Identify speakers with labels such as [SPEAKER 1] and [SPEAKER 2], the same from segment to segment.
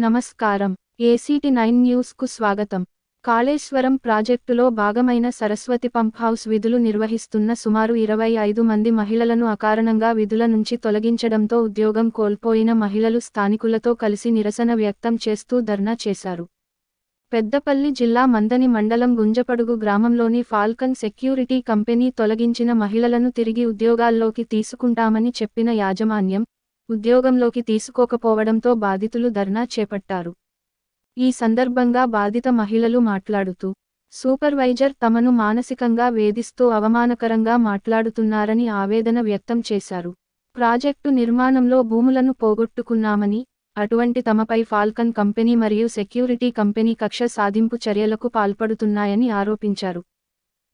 [SPEAKER 1] నమస్కారం. ACT9 న్యూస్కు స్వాగతం. కాళేశ్వరం ప్రాజెక్టులో భాగమైన సరస్వతి పంప్ హౌస్ విధులు నిర్వహిస్తున్న సుమారు 25 మంది మహిళలను అకారణంగా విధుల నుంచి తొలగించడంతో ఉద్యోగం కోల్పోయిన మహిళలు స్థానికులతో కలిసి నిరసన వ్యక్తం చేస్తూ ధర్నా చేశారు. పెద్దపల్లి జిల్లా మందని మండలం గుంజపడుగు గ్రామంలోని ఫాల్కన్ సెక్యూరిటీ కంపెనీ తొలగించిన మహిళలను తిరిగి ఉద్యోగాల్లోకి తీసుకుంటామని చెప్పిన యాజమాన్యం, ఉద్యోగంలోకి తీసుకోకపోవడంతో బాధితులు ధర్నా చేపట్టారు. ఈ సందర్భంగా బాధిత మహిళలు మాట్లాడుతూ, సూపర్వైజర్ తమను మానసికంగా వేధిస్తూ అవమానకరంగా మాట్లాడుతున్నారని ఆవేదన వ్యక్తం చేశారు. ప్రాజెక్టు నిర్మాణంలో భూములను పోగొట్టుకున్నామని, అటువంటి తమపై ఫాల్కన్ కంపెనీ మరియు సెక్యూరిటీ కంపెనీ కక్ష సాధింపు చర్యలకు పాల్పడుతున్నాయని ఆరోపించారు.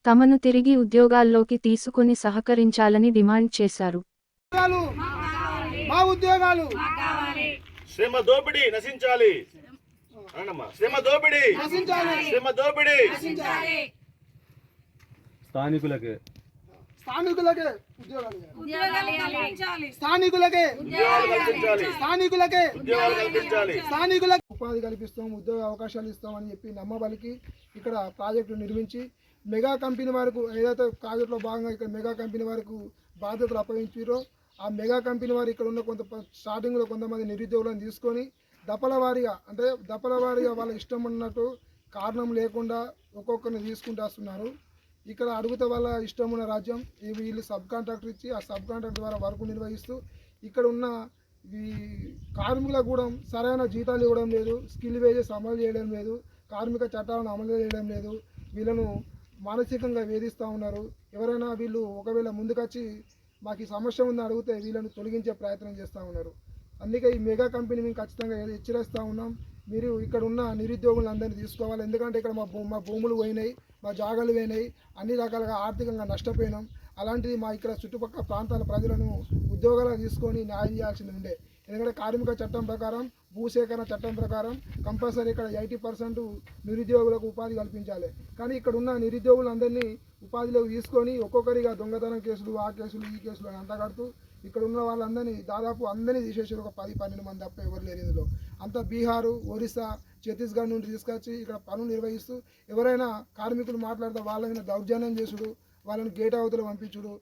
[SPEAKER 1] తమను తిరిగి ఉద్యోగాల్లోకి తీసుకుని సహకరించాలని డిమాండ్ చేశారు.
[SPEAKER 2] మా ఉద్యోగాలు
[SPEAKER 3] శ్రమ దోపిడీ నశించాలి. శ్రమ దోపిడీ నశించాలి. శ్రమ దోపిడీ
[SPEAKER 2] స్థానికులకే ఉద్యోగాలు స్థానికులకే ఉపాధి కల్పిస్తాం, ఉద్యోగ అవకాశాలు ఇస్తామని చెప్పి నమ్మబలికి ఇక్కడ ప్రాజెక్టు నిర్మించి మెగా కంపెనీ వరకు ఏదైతే ప్రాజెక్టులో భాగంగా ఇక్కడ మెగా కంపెనీ వరకు బాధ్యతలు అప్పగించారో ఆ మెగా కంపెనీ వారు ఇక్కడ ఉన్న స్టార్టింగ్లో కొంతమంది నిరుద్యోగులను తీసుకొని దళల వారీగా వాళ్ళ ఇష్టం ఉన్నట్టు కారణం లేకుండా ఒక్కొక్కరిని తీసుకుంటూ వస్తున్నారు. ఇక్కడ అడుగుతే వాళ్ళ ఇష్టం ఉన్న రాజ్యం వీళ్ళు సబ్ కాంట్రాక్టర్ ఇచ్చి ఆ సబ్ కాంట్రాక్టర్ ద్వారా వర్క్ నిర్వహిస్తూ ఇక్కడ ఉన్న ఈ కార్మికులకు కూడా సరైన జీతాలు ఇవ్వడం లేదు, స్కిల్ వేజెస్ అమలు చేయడం లేదు, కార్మిక చట్టాలను అమలు చేయడం లేదు. వీళ్ళను మానసికంగా వేధిస్తూ ఉన్నారు. ఎవరైనా వీళ్ళు ఒకవేళ ముందుకొచ్చి మాకు ఈ సమస్య ఉందని అడిగితే వీళ్ళని తొలగించే ప్రయత్నం చేస్తూ ఉన్నారు. అందుకే ఈ మెగా కంపెనీ మేము ఖచ్చితంగా హెచ్చరిస్తూ ఉన్నాం. మీరు ఇక్కడ ఉన్న నిరుద్యోగులందరినీ తీసుకోవాలి. ఎందుకంటే ఇక్కడ మా భూములు పోయినాయి, మా జాగాలు పోయినాయి, అన్ని రకాలుగా ఆర్థికంగా నష్టపోయినాం. అలాంటిది మా ఇక్కడ చుట్టుపక్కల ప్రాంతాల ప్రజలను ఉద్యోగాలు తీసుకొని న్యాయం చేయాల్సింది ఉండే. ఎందుకంటే కార్మిక చట్టం ప్రకారం, భూసేకరణ చట్టం ప్రకారం కంపల్సరీ ఇక్కడ 80% నిరుద్యోగులకు ఉపాధి కల్పించాలి. కానీ ఇక్కడ ఉన్న నిరుద్యోగులందరినీ ఉపాధిలోకి తీసుకొని ఒక్కొక్కరిగా దొంగతనం కేసులు, ఆ కేసులు, ఈ కేసులు అని అంటగడుతూ ఇక్కడ ఉన్న వాళ్ళందరినీ దాదాపు అందరినీ తీసేసారు. ఒక 10-12 మంది తప్ప ఎవరు లేరు ఇందులో. అంతా బీహారు, ఒరిస్సా, ఛత్తీస్గఢ్ నుండి తీసుకొచ్చి ఇక్కడ పనులు నిర్వహిస్తూ ఎవరైనా కార్మికులు మాట్లాడితే వాళ్ళ మీద దౌర్జన్యం చేసుడు, వాళ్ళని గేట్ అవతల పంపించుడు,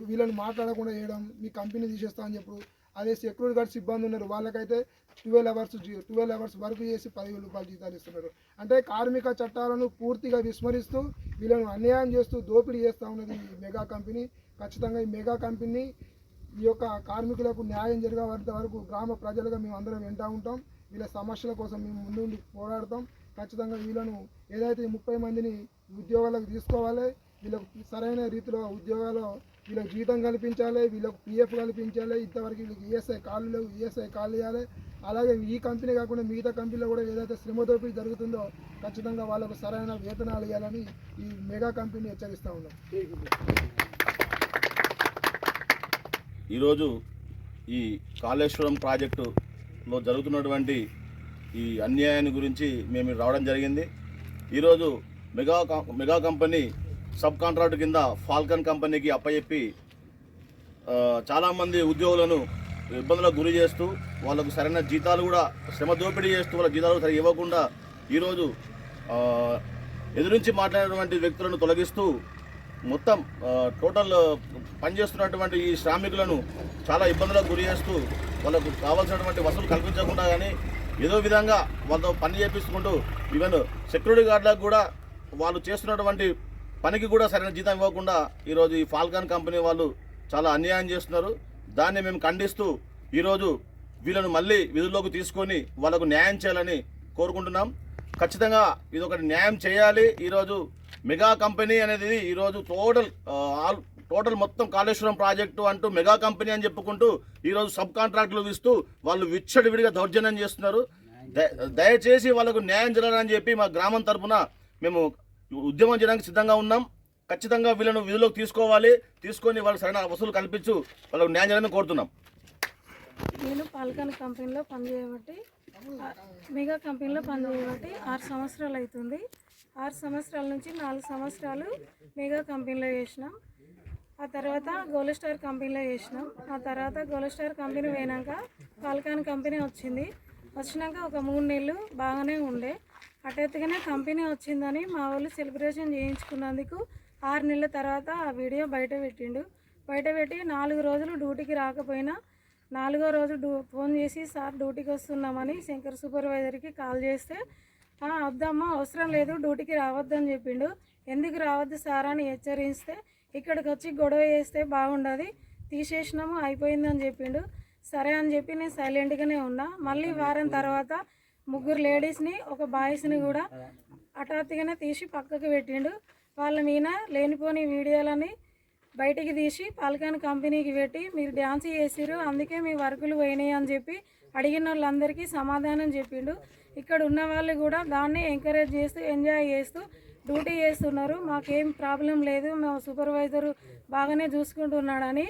[SPEAKER 2] వీళ్ళని మాట్లాడకుండా చేయడం, మీ కంపెనీ తీసేస్తా అని చెప్పుడు. అదే సెక్యూరిటీ గార్డ్ సిబ్బంది ఉన్నారు, వాళ్ళకైతే 12 అవర్స్ వర్క్ చేసి 10,000 రూపాయలు జీతాలు ఇస్తున్నారు. అంటే కార్మిక చట్టాలను పూర్తిగా విస్మరిస్తూ వీళ్ళను అన్యాయం చేస్తూ దోపిడీ చేస్తూ ఉన్నది ఈ మెగా కంపెనీ. ఖచ్చితంగా ఈ మెగా కంపెనీ ఈ యొక్క కార్మికులకు న్యాయం జరిగే వరకు గ్రామ ప్రజలుగా మేము అందరం వెంటా ఉంటాం. వీళ్ళ సమస్యల కోసం మేము ముందుండి పోరాడతాం. ఖచ్చితంగా వీళ్ళను ఏదైతే 30 మందిని ఉద్యోగాలకు తీసుకోవాలి, వీళ్ళకు సరైన రీతిలో ఉద్యోగాలు వీళ్ళకి జీతం కల్పించాలి, వీళ్ళకు PF కల్పించాలి. ఇంతవరకు వీళ్ళకి ESI కార్డులు లేవు, ESI కార్డులు ఇవ్వాలి. అలాగే ఈ కంపెనీ కాకుండా మిగతా కంపెనీలో కూడా ఏదైతే శ్రమ దోపిడీ జరుగుతుందో ఖచ్చితంగా వాళ్ళకు సరైన వేతనాలు ఇవ్వాలని ఈ మెగా కంపెనీ హెచ్చరిస్తూ ఉన్నాం.
[SPEAKER 3] ఈరోజు ఈ కాళేశ్వరం ప్రాజెక్టులో జరుగుతున్నటువంటి ఈ అన్యాయాన్ని గురించి మేము రావడం జరిగింది. ఈరోజు మెగా కంపెనీ సబ్ కాంట్రాక్ట్ కింద ఫాల్కన్ కంపెనీకి అప్పచెప్పి చాలామంది ఉద్యోగులను ఇబ్బందులకు గురి చేస్తూ వాళ్ళకు సరైన జీతాలు కూడా శ్రమ దోపిడీ చేస్తూ వాళ్ళ జీతాలు సరిగ్గా ఇవ్వకుండా ఈరోజు ఎదురించి మాట్లాడినటువంటి వ్యక్తులను తొలగిస్తూ మొత్తం టోటల్ పనిచేస్తున్నటువంటి ఈ శ్రామికులను చాలా ఇబ్బందులకు గురి చేస్తూ వాళ్ళకు కావాల్సినటువంటి వసతులు కల్పించకుండా కానీ ఏదో విధంగా వాళ్ళతో పని చేపిస్తుంటూ ఈవెన్ సెక్యూరిటీ గార్డులకు కూడా వాళ్ళు చేస్తున్నటువంటి పనికి కూడా సరైన జీతం ఇవ్వకుండా ఈరోజు ఈ ఫాల్కన్ కంపెనీ వాళ్ళు చాలా అన్యాయం చేస్తున్నారు. దాన్ని మేము ఖండిస్తూ ఈరోజు వీళ్ళను మళ్ళీ విధుల్లోకి తీసుకొని వాళ్ళకు న్యాయం చేయాలని కోరుకుంటున్నాం. ఖచ్చితంగా ఇది ఒకటి న్యాయం చేయాలి. ఈరోజు మెగా కంపెనీ అనేది ఈరోజు టోటల్ మొత్తం కాళేశ్వరం ప్రాజెక్టు అంటూ మెగా కంపెనీ అని చెప్పుకుంటూ ఈరోజు సబ్ కాంట్రాక్టులు ఇస్తూ వాళ్ళు విచ్చడివిడిగా దౌర్జన్యం చేస్తున్నారు. దయచేసి వాళ్ళకు న్యాయం జరగాలని చెప్పి మా గ్రామం తరఫున మేము ఉద్యమం చేయడానికి సిద్ధంగా ఉన్నాం. ఖచ్చితంగా వీళ్ళను విధుల్లోకి తీసుకొని వాళ్ళకి సరైన వసూలు కల్పించు వాళ్ళకు న్యాయం చేయాలని కోరుతున్నాం.
[SPEAKER 4] నేను ఫాల్కన్ కంపెనీలో పనిచేయబట్టి మెగా కంపెనీలో పనిచేయబట్టి 6 సంవత్సరాలు అవుతుంది. 6 సంవత్సరాల నుంచి 4 సంవత్సరాలు మెగా కంపెనీలో చేసినాం. ఆ తర్వాత గోల్డ్ స్టార్ కంపెనీలో చేసినాం. ఆ తర్వాత గోల్డ్ స్టార్ కంపెనీ పోయినాక ఫాల్కన్ కంపెనీ వచ్చింది. వచ్చినాక ఒక 3 నెలలు బాగానే ఉండే. అటెత్తుగానే కంపెనీ వచ్చిందని మా వాళ్ళు సెలబ్రేషన్ చేయించుకున్నందుకు 6 నెలల తర్వాత ఆ వీడియో బయట పెట్టిండు. బయట పెట్టి 4 రోజులు డ్యూటీకి రాకపోయినా 4వ రోజు ఫోన్ చేసి సార్ డ్యూటీకి వస్తున్నామని శంకర్ సూపర్వైజర్కి కాల్ చేస్తే వద్దమ్మా అవసరం లేదు డ్యూటీకి రావద్దని చెప్పిండు. ఎందుకు రావద్దు సార్ అని హెచ్చరిస్తే ఇక్కడికి వచ్చి గొడవ చేస్తే బాగుండదు, తీసేసినాము అయిపోయిందని చెప్పిండు. సరే అని చెప్పి నేను సైలెంట్గానే ఉన్నా. మళ్ళీ వారం తర్వాత 3 లేడీస్ని ఒక బాయ్స్ని కూడా హఠాత్తుగానే తీసి పక్కకు పెట్టిండు. వాళ్ళ మీద లేనిపోని వీడియోలని బయటికి తీసి పాల్కాన్ కంపెనీకి పెట్టి మీరు డ్యాన్స్ చేసిరు అందుకే మీ వర్కులు పోయినాయి అని చెప్పి అడిగిన వాళ్ళందరికీ సమాధానం చెప్పిండు. ఇక్కడ ఉన్న వాళ్ళు కూడా దాన్ని ఎంకరేజ్ చేస్తూ ఎంజాయ్ చేస్తూ డ్యూటీ చేస్తున్నారు. మాకేం ప్రాబ్లం లేదు, మా సూపర్వైజరు బాగానే చూసుకుంటున్నాడని.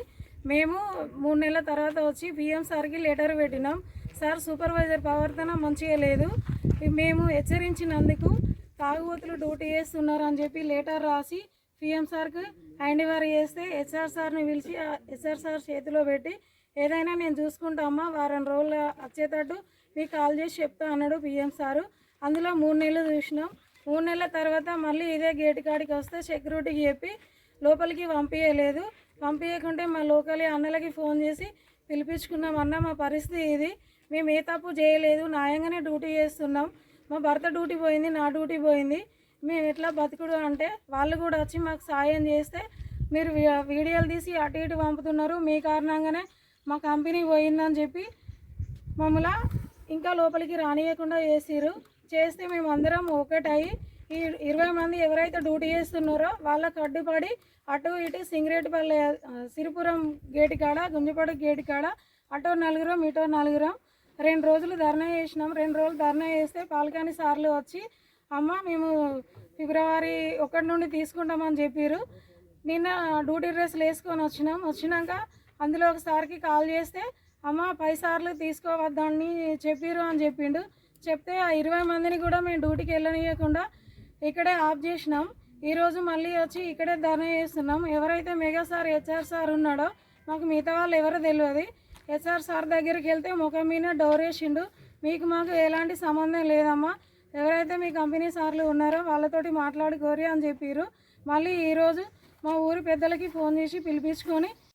[SPEAKER 4] మేము 3 నెలల తర్వాత వచ్చి పిఎం సార్కి లెటర్ పెట్టినాం. సార్ సూపర్వైజర్ ప్రవర్తన మంచిగా లేదు, మేము హెచ్చరించినందుకు తాగుబోతులు డ్యూటీ చేస్తున్నారు అని చెప్పి లెటర్ రాసి పిఎం సార్కి హ్యాండ్ ఓవర్ చేస్తే హెచ్ఆర్ సార్ని పిలిచి హెచ్ఆర్ సార్ చేతిలో పెట్టి ఏదైనా నేను చూసుకుంటామా వారం రోజులు వచ్చేటట్టు మీకు కాల్ చేసి చెప్తా అన్నాడు పిఎం సారు. అందులో 3 నెలలు చూసినాం. 3 నెలల తర్వాత మళ్ళీ ఇదే గేట్ కాడికి వస్తే సెక్యూరిటీకి చెప్పి లోపలికి పంపించలేదు. పంపించకుంటే మా లోకల్ అన్నలకి ఫోన్ చేసి పిలిపించుకున్నాం. అన్న మా పరిస్థితి ఇది, మేము ఏ తప్పు చేయలేదు, న్యాయంగానే డ్యూటీ చేస్తున్నాం, మా భర్త డ్యూటీ పోయింది, నా డ్యూటీ పోయింది, మేము ఎట్లా బతుకుడు అంటే వాళ్ళు కూడా వచ్చి మాకు సాయం చేస్తే మీరు వీడియోలు తీసి అటు ఇటు పంపుతున్నారు, మీ కారణంగానే మా కంపెనీ పోయిందని చెప్పి మమ్మల్ని ఇంకా లోపలికి రానియకుండా చేస్తే మేము అందరం ఒకటయ్యి ఈ 20 మంది ఎవరైతే డ్యూటీ చేస్తున్నారో వాళ్ళకు అడ్డుపడి అటు ఇటు సింగరేటిపల్లి సిరిపురం గేటు కాడ గుంజపాడు గేటు కాడ అటో 4 ఇటో 4 2 రోజులు ధర్నా చేసినాం. 2 రోజులు ధర్నా చేస్తే పాల్కాని సార్లు వచ్చి అమ్మ మేము ఫిబ్రవరి 1 నుండి తీసుకుంటామని చెప్పారు. నిన్న డ్యూటీ డ్రెస్లు వేసుకొని వచ్చినాక అందులో ఒక సార్కి కాల్ చేస్తే అమ్మ 10 సార్లు తీసుకోవద్దని చెప్పారు అని చెప్పిండు. చెప్తే ఆ 20 మందిని కూడా మేము డ్యూటీకి వెళ్ళనీయకుండా ఇక్కడే ఆఫ్ చేసినాం. ఈరోజు మళ్ళీ వచ్చి ఇక్కడే ధర్నా చేస్తున్నాం. ఎవరైతే మెగా సార్ హెచ్ఆర్ సార్ ఉన్నాడో మాకు మిగతా వాళ్ళు ఎవరో తెలియదు. హెచ్ఆర్ సార్ దగ్గరికి వెళ్తే ముఖం మీద డోర్ వేసిండు, మీకు మాకు ఎలాంటి సంబంధం లేదమ్మా, ఎవరైతే మీ కంపెనీ సార్లు ఉన్నారో వాళ్ళతోటి మాట్లాడుకోరి అని చెప్పారు. మళ్ళీ ఈరోజు మా ఊరి పెద్దలకి ఫోన్ చేసి పిలిపించుకొని